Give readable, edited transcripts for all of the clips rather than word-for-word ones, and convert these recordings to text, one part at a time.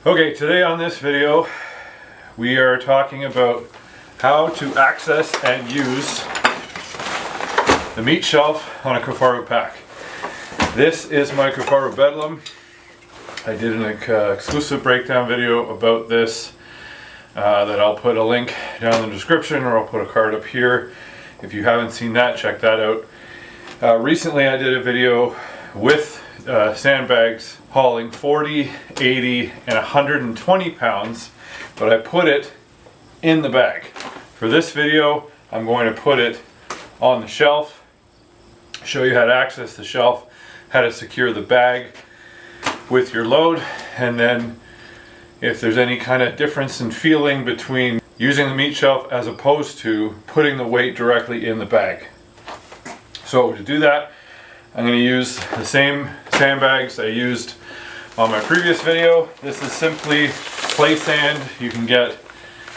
Okay, today on this video we are talking about how to access and use the meat shelf on a Kifaru pack. This is my Kifaru Bedlam. I did an exclusive breakdown video about this that I'll put a link down in the description, or I'll put a card up here. If you haven't seen that, check that out. Recently I did a video with sandbags hauling 40, 80, and 120 pounds, but I put it in the bag. For this video, I'm going to put it on the shelf, show you how to access the shelf, how to secure the bag with your load, and then if there's any kind of difference in feeling between using the meat shelf as opposed to putting the weight directly in the bag. So to do that, I'm going to use the same sandbags I used on my previous video. This is simply play sand you can get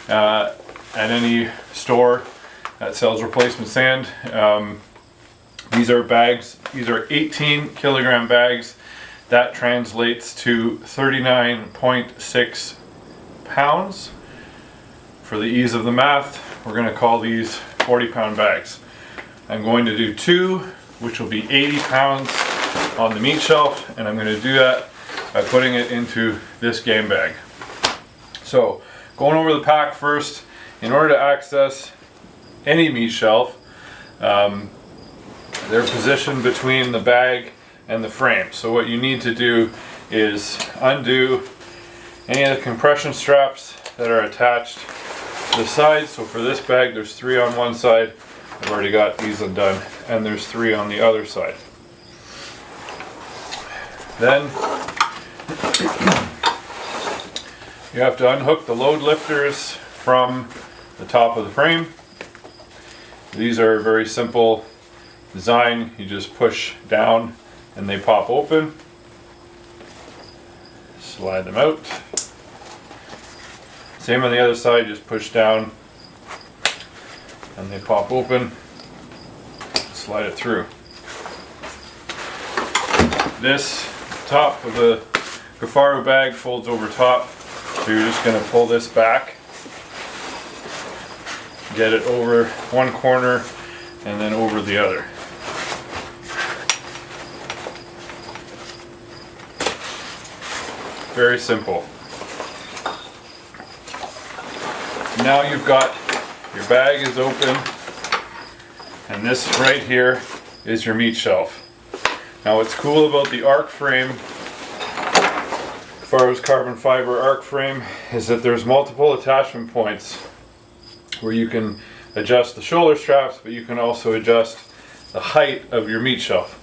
at any store that sells replacement sand. These are bags, these are 18 kilogram bags. That translates to 39.6 pounds. For the ease of the math, we're going to call these 40-pound bags. I'm going to do two, which will be 80 pounds on the meat shelf, and I'm going to do that by putting it into this game bag. So, going over the pack first, in order to access any meat shelf, they're positioned between the bag and the frame. So what you need to do is undo any of the compression straps that are attached to the sides. So for this bag, there's 3 on one side. I've already got these undone, and there's 3 on the other side. Then you have to unhook the load lifters from the top of the frame. These are a very simple design. You just push down and they pop open. Slide them out. Same on the other side, just push down and they pop open. Slide it through. This top of the Kifaru bag folds over top, so you're just going to pull this back, get it over one corner and then over the other. Very simple. Now you've got your bag is open, and this right here is your meat shelf. Now what's cool about the arc frame, Kifaru's carbon fiber arc frame, is that there's multiple attachment points where you can adjust the shoulder straps, but you can also adjust the height of your meat shelf.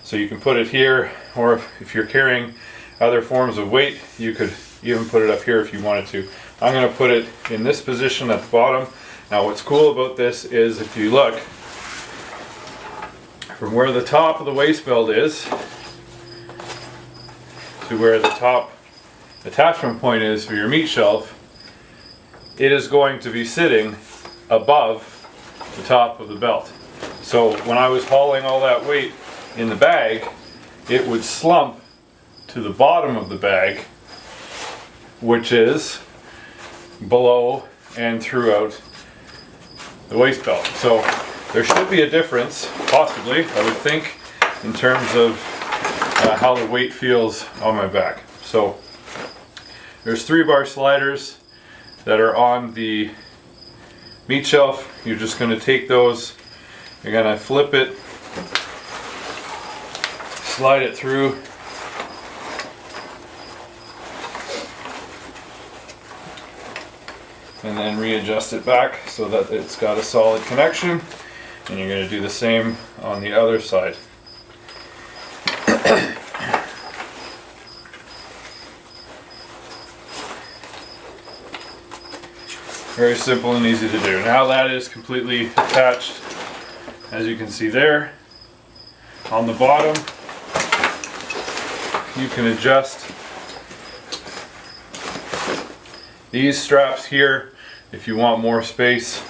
So you can put it here, or if you're carrying other forms of weight, you could even put it up here if you wanted to. I'm going to put it in this position at the bottom. Now what's cool about this is, if you look from where the top of the waist belt is to where the top attachment point is for your meat shelf, it is going to be sitting above the top of the belt. So when I was hauling all that weight in the bag, it would slump to the bottom of the bag, which is below and throughout the waist belt. So there should be a difference, possibly, I would think, in terms of how the weight feels on my back. So there's 3-bar sliders that are on the meat shelf. You're just going to take those, you're going to flip it, slide it through, and then readjust it back so that it's got a solid connection. And you're going to do the same on the other side. Very simple and easy to do. Now that is completely attached, as you can see there. On the bottom, you can adjust these straps here if you want more space.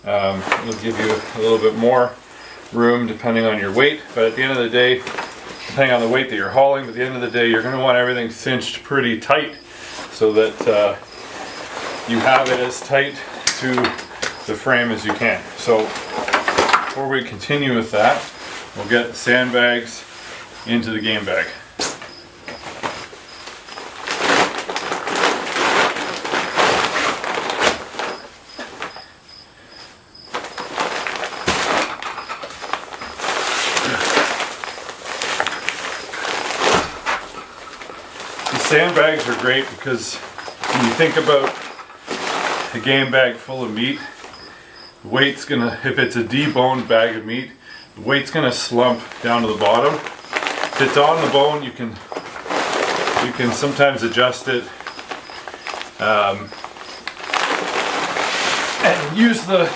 It'll give you a little bit more room depending on your weight, but at the end of the day, depending on the weight that you're hauling, but at the end of the day, you're going to want everything cinched pretty tight so that you have it as tight to the frame as you can. So before we continue with that, we'll get the sandbags into the game bag. Sandbags are great because when you think about a game bag full of meat, the weight's gonna, if it's a deboned bag of meat, the weight's gonna slump down to the bottom. If it's on the bone, you can sometimes adjust it and use the.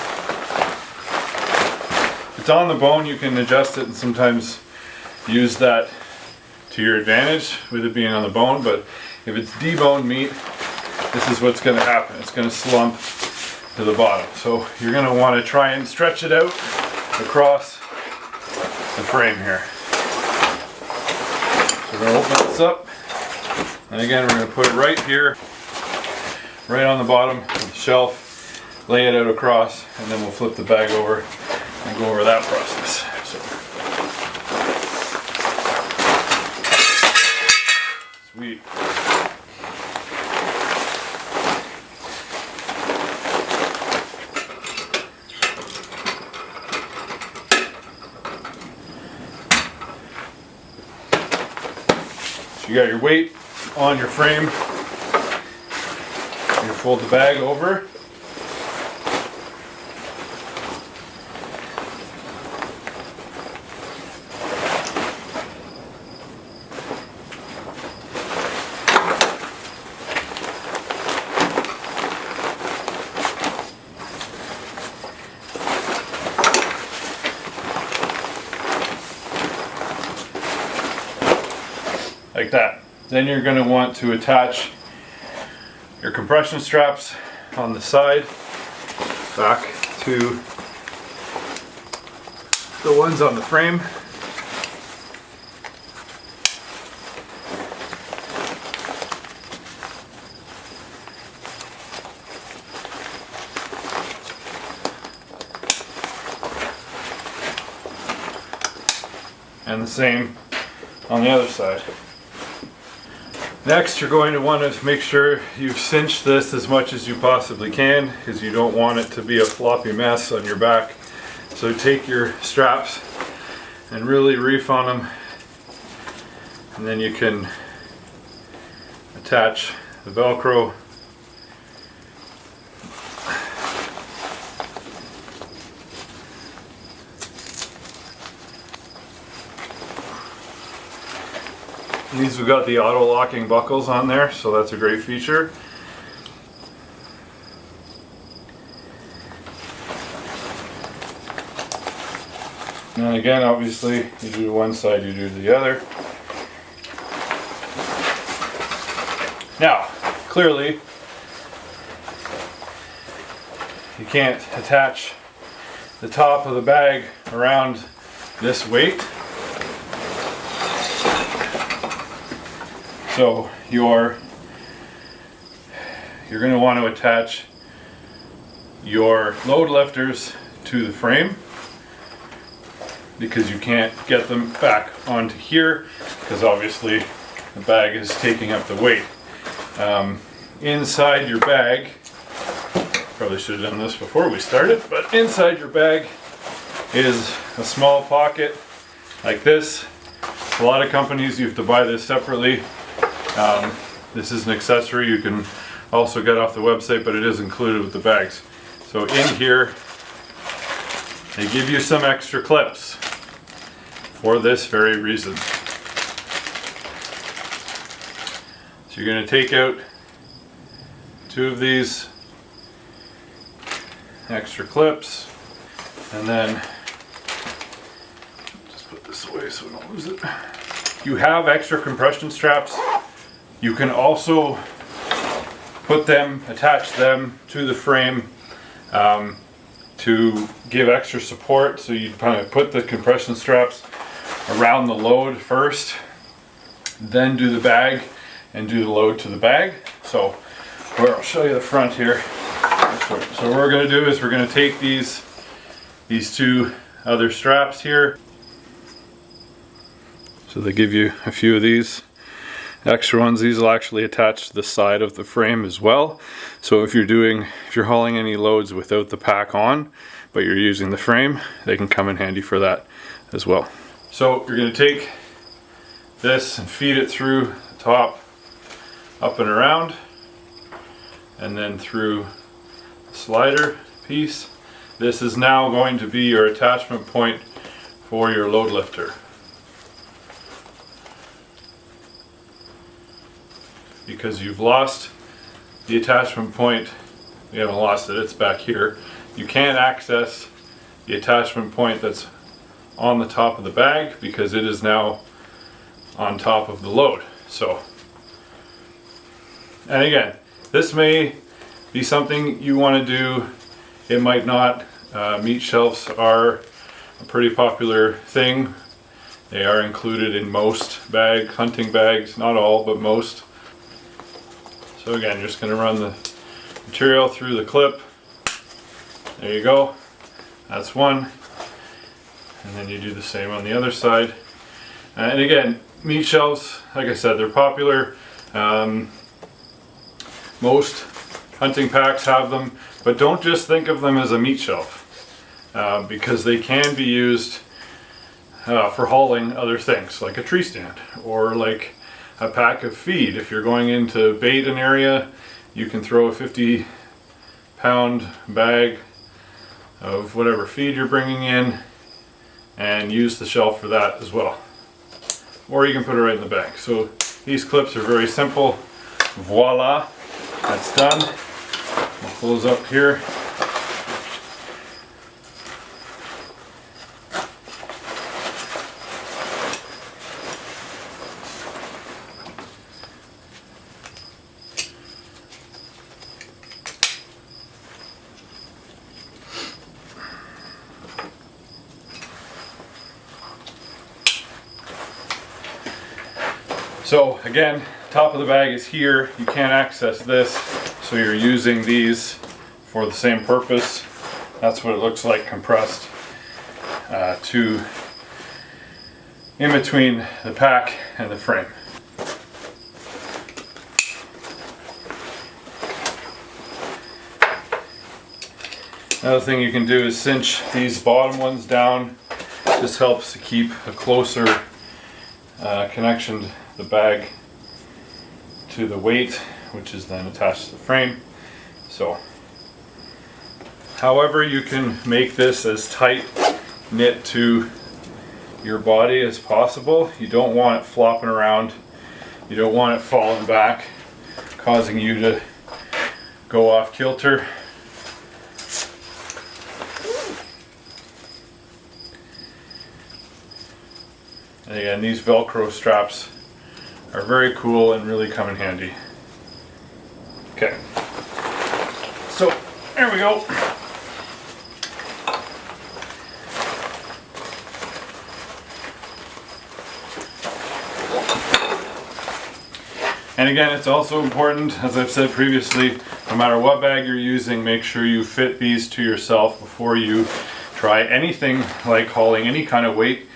If it's on the bone, you can adjust it and sometimes use that to your advantage with it being on the bone. But if it's deboned meat, this is what's going to happen. It's going to slump to the bottom. So you're going to want to try and stretch it out across the frame here. So we're going to open this up, and again we're going to put it right here, right on the bottom of the shelf, lay it out across, and then we'll flip the bag over and go over that process. So. Sweet. So you got your weight on your frame. You fold the bag over. Like that. Then you're going to want to attach your compression straps on the side back to the ones on the frame. And the same on the other side. Next, you're going to want to make sure you've cinched this as much as you possibly can, because you don't want it to be a floppy mess on your back. So take your straps and really reef on them, and then you can attach the Velcro. These have got the auto locking buckles on there, so that's a great feature. And again, obviously, you do one side, you do the other. Now, clearly, you can't attach the top of the bag around this weight. So you're going to want to attach your load lifters to the frame, because you can't get them back onto here because obviously the bag is taking up the weight. Inside your bag, probably should have done this before we started, but inside your bag is a small pocket like this. A lot of companies, you have to buy this separately. This is an accessory you can also get off the website, but it is included with the bags. So in here, they give you some extra clips for this very reason. So you're going to take out 2 of these extra clips, and then just put this away so we don't lose it. You have extra compression straps. You can also attach them to the frame to give extra support. So you kind of put the compression straps around the load first, then do the bag and do the load to the bag. So I'll show you the front here. So what we're going to do is we're going to take these two other straps here. So they give you a few of these extra ones. These will actually attach to the side of the frame as well. So if you're hauling any loads without the pack on, but you're using the frame, they can come in handy for that as well. So you're going to take this and feed it through the top, up and around, and then through the slider piece. This is now going to be your attachment point for your load lifter. Because you've lost the attachment point, you haven't lost it, it's back here. You can't access the attachment point that's on the top of the bag because it is now on top of the load. So, and again, this may be something you want to do, it might not. Meat shelves are a pretty popular thing. They are included in most hunting bags, not all, but most. So again, you're just going to run the material through the clip. There you go. That's one. And then you do the same on the other side. And again, meat shelves, like I said, they're popular. Most hunting packs have them, but don't just think of them as a meat shelf, because they can be used for hauling other things, like a tree stand, or like a pack of feed. If you're going into bait an area, you can throw a 50-pound bag of whatever feed you're bringing in and use the shelf for that as well. Or you can put it right in the bag. So these clips are very simple. Voila, that's done. I'll close up here. So again, top of the bag is here. You can't access this, so you're using these for the same purpose. That's what it looks like compressed to in between the pack and the frame. Another thing you can do is cinch these bottom ones down. This helps to keep a closer connection to the bag to the weight, which is then attached to the frame. So, however you can make this as tight knit to your body as possible. You don't want it flopping around. You don't want it falling back, causing you to go off kilter. And again, these Velcro straps are very cool and really come in handy. Okay, so there we go. And again, it's also important, as I've said previously, no matter what bag you're using, make sure you fit these to yourself before you try anything like hauling any kind of weight.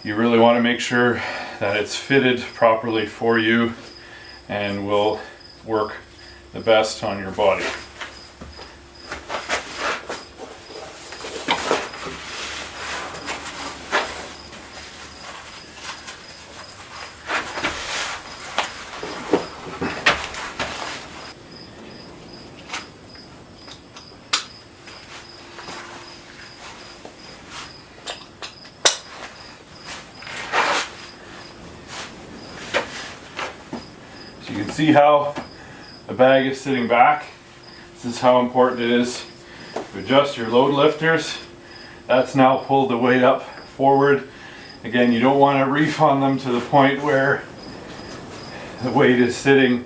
You really want to make sure that it's fitted properly for you and will work the best on your body. So you can see how the bag is sitting back. This is how important it is to adjust your load lifters. That's now pulled the weight up forward. Again, you don't want to reef on them to the point where the weight is sitting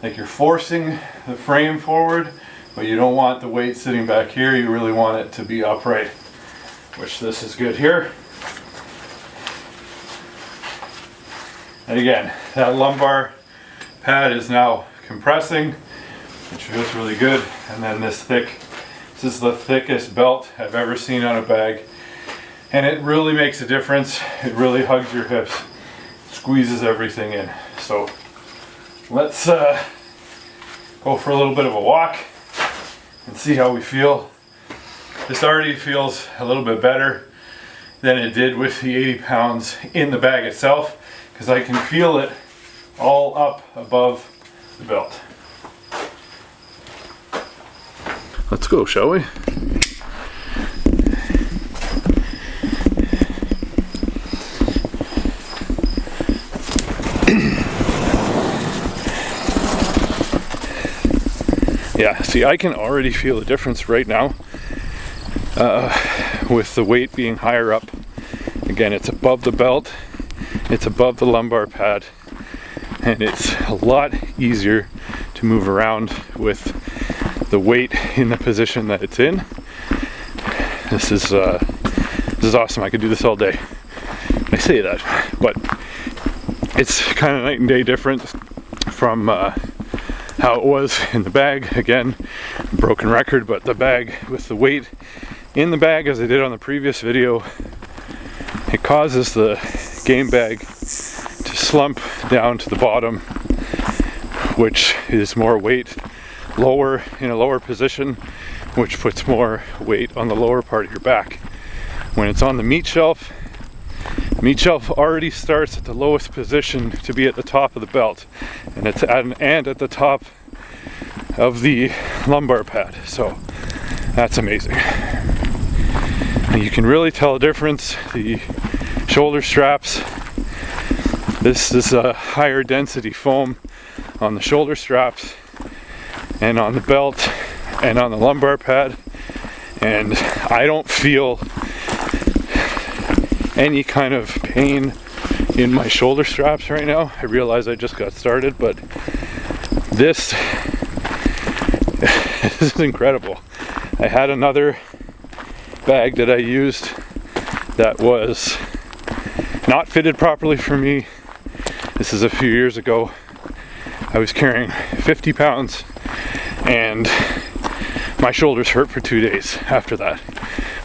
like you're forcing the frame forward, but you don't want the weight sitting back here. You really want it to be upright, which this is good here. And again, that lumbar pad is now compressing, which feels really good. And then this is the thickest belt I've ever seen on a bag. And it really makes a difference. It really hugs your hips, squeezes everything in. So let's go for a little bit of a walk and see how we feel. This already feels a little bit better than it did with the 80 pounds in the bag itself, because I can feel it all up above the belt. Let's go, shall we? Yeah, see, I can already feel the difference right now with the weight being higher up. Again, it's above the belt, it's above the lumbar pad, and it's a lot easier to move around with the weight in the position that it's in. This is awesome. I could do this all day. I say that, but it's kind of night and day different from how it was in the bag. Again, broken record, but the bag with the weight in the bag, as I did on the previous video, it causes the game bag to slump down to the bottom, which is more weight lower in a lower position, which puts more weight on the lower part of your back. When it's on the meat shelf already starts at the lowest position to be at the top of the belt, and it's at the top of the lumbar pad. So that's amazing. And you can really tell a difference. The shoulder straps, this is a higher density foam on the shoulder straps and on the belt and on the lumbar pad, and I don't feel any kind of pain in my shoulder straps right now. I realize I just got started, but this is incredible. I had another bag that I used that was not fitted properly for me. This is a few years ago. I was carrying 50 pounds and my shoulders hurt for 2 days after that.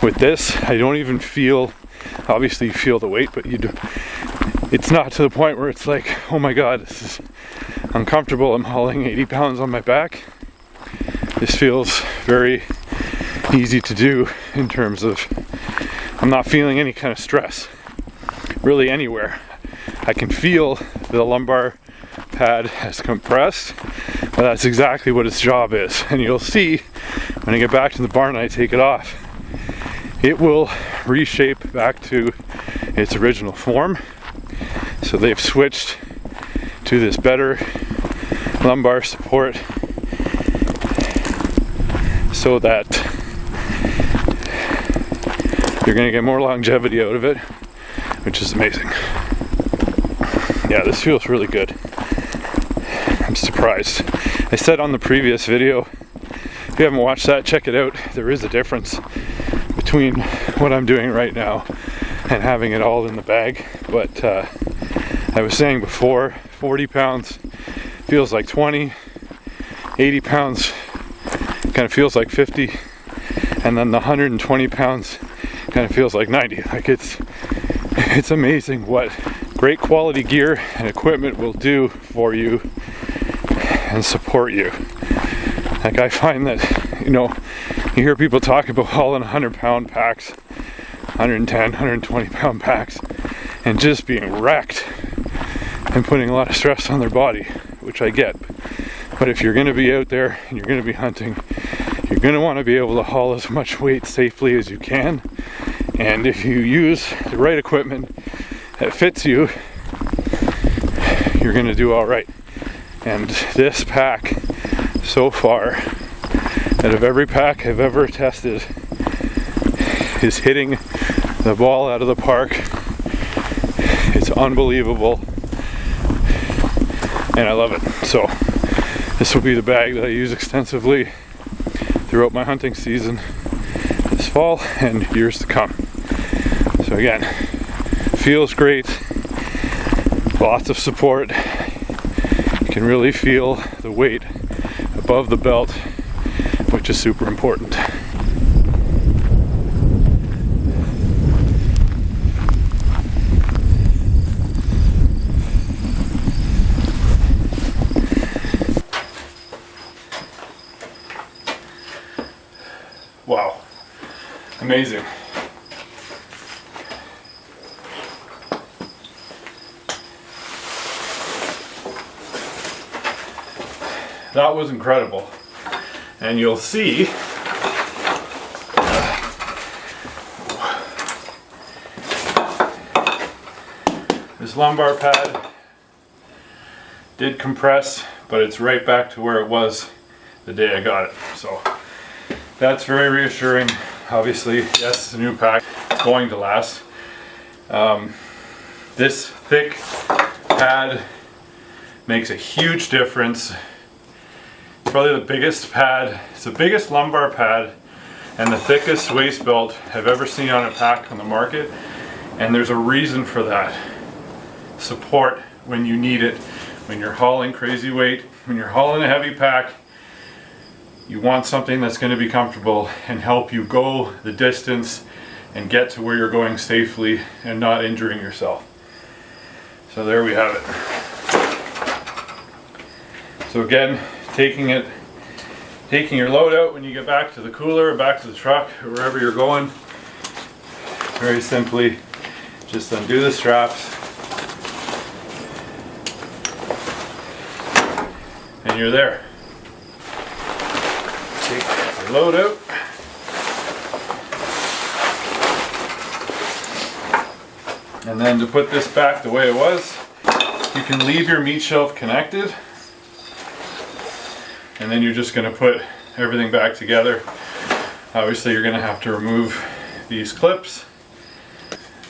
With this, I don't even feel, obviously you feel the weight, but it's not to the point where it's like, oh my god, this is uncomfortable, I'm hauling 80 pounds on my back. This feels very easy to do in terms of, I'm not feeling any kind of stress, really anywhere. I can feel the lumbar pad has compressed, but that's exactly what its job is. And you'll see when I get back to the barn and I take it off, it will reshape back to its original form. So they've switched to this better lumbar support so that you're going to get more longevity out of it, which is amazing. Yeah, this feels really good. I'm surprised. I said on the previous video, if you haven't watched that, check it out. There is a difference between what I'm doing right now and having it all in the bag. But I was saying before, 40 pounds feels like 20, 80 pounds kind of feels like 50, and then the 120 pounds kind of feels like 90. Like it's amazing what great quality gear and equipment will do for you and support you. Like, I find that, you know, you hear people talk about hauling 100-pound packs, 110, 120 pound packs, and just being wrecked and putting a lot of stress on their body, which I get. But if you're going to be out there and you're going to be hunting, you're going to want to be able to haul as much weight safely as you can. And if you use the right equipment that fits you, you're going to do all right. And this pack, so far, out of every pack I've ever tested, is hitting the ball out of the park. It's unbelievable, and I love it. So this will be the bag that I use extensively throughout my hunting season this fall and years to come. So again, feels great, lots of support. You can really feel the weight above the belt, which is super important. Wow, amazing. That was incredible. And you'll see this lumbar pad did compress, but it's right back to where it was the day I got it. So that's very reassuring. Obviously, yes, it's a new pack. It's going to last. This thick pad makes a huge difference. Probably the biggest pad, it's the biggest lumbar pad and the thickest waist belt I've ever seen on a pack on the market, and there's a reason for that. Support when you need it, when you're hauling crazy weight, when you're hauling a heavy pack, you want something that's going to be comfortable and help you go the distance and get to where you're going safely and not injuring yourself. So there we have it. So again, taking your load out when you get back to the cooler or back to the truck or wherever you're going. Very simply, just undo the straps and you're there. Take your load out. And then to put this back the way it was, you can leave your meat shelf connected. And then you're just going to put everything back together. Obviously you're going to have to remove these clips,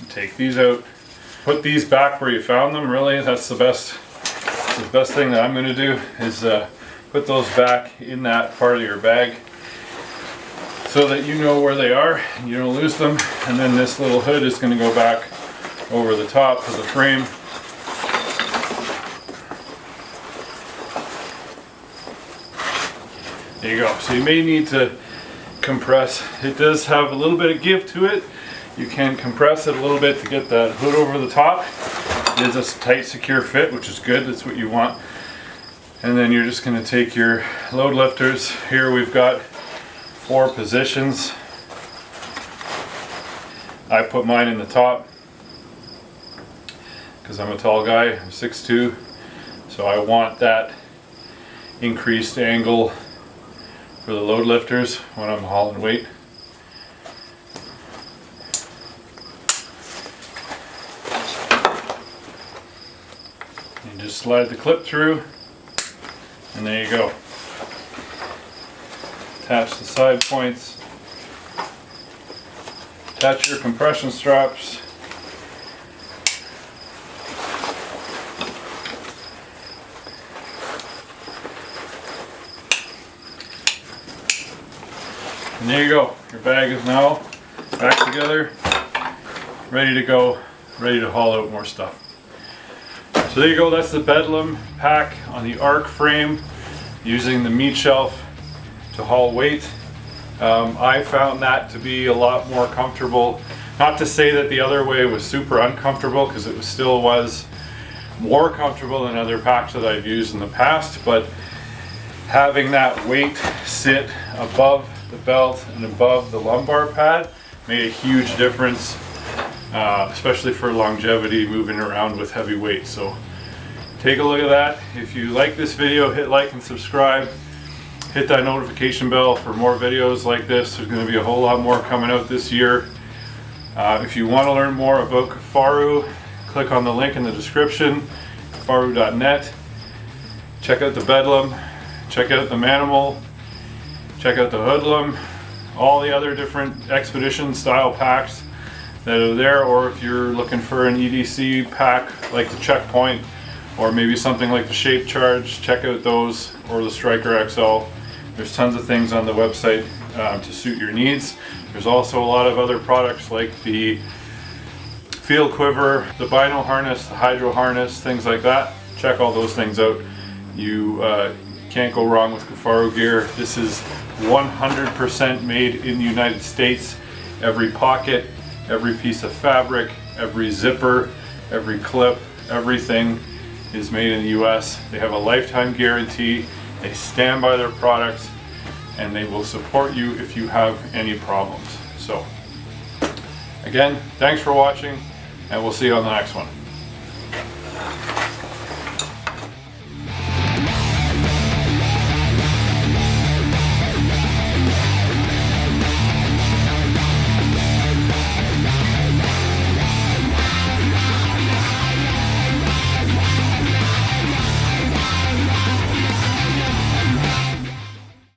take these out, put these back where you found them. Really, that's the best thing that I'm going to do is put those back in that part of your bag so that you know where they are and you don't lose them. And then this little hood is going to go back over the top of the frame. There you go. So you may need to compress. It does have a little bit of give to it. You can compress it a little bit to get that hood over the top. It is a tight, secure fit, which is good. That's what you want. And then you're just going to take your load lifters. Here we've got 4 positions. I put mine in the top because I'm a tall guy. I'm 6'2", so I want that increased angle for the load lifters when I'm hauling weight. You just slide the clip through and there you go. Attach the side points, attach your compression straps, and there you go. Your bag is now back together, ready to go, ready to haul out more stuff. So there you go, that's the Bedlam pack on the ARC frame using the meat shelf to haul weight. I found that to be a lot more comfortable. Not to say that the other way was super uncomfortable, because it still was more comfortable than other packs that I've used in the past, but having that weight sit above the belt and above the lumbar pad made a huge difference, especially for longevity, moving around with heavy weight. So take a look at that. If you like this video, hit like and subscribe. Hit that notification bell for more videos like this. There's going to be a whole lot more coming out this year. If you want to learn more about Kifaru, click on the link in the description, kifaru.net. Check out the Bedlam, check out the Manimal, check out the Hoodlum, all the other different expedition style packs that are there. Or if you're looking for an EDC pack like the Checkpoint, or maybe something like the Shape Charge, check out those, or the Striker XL. There's tons of things on the website to suit your needs. There's also a lot of other products like the Field Quiver, the Bino harness, the Hydro harness, things like that. Check all those things out. You can't go wrong with Kifaru gear. This is 100% made in the United States. Every pocket, every piece of fabric, every zipper, every clip, everything is made in the US. They have a lifetime guarantee. They stand by their products and they will support you if you have any problems. So again, thanks for watching and we'll see you on the next one.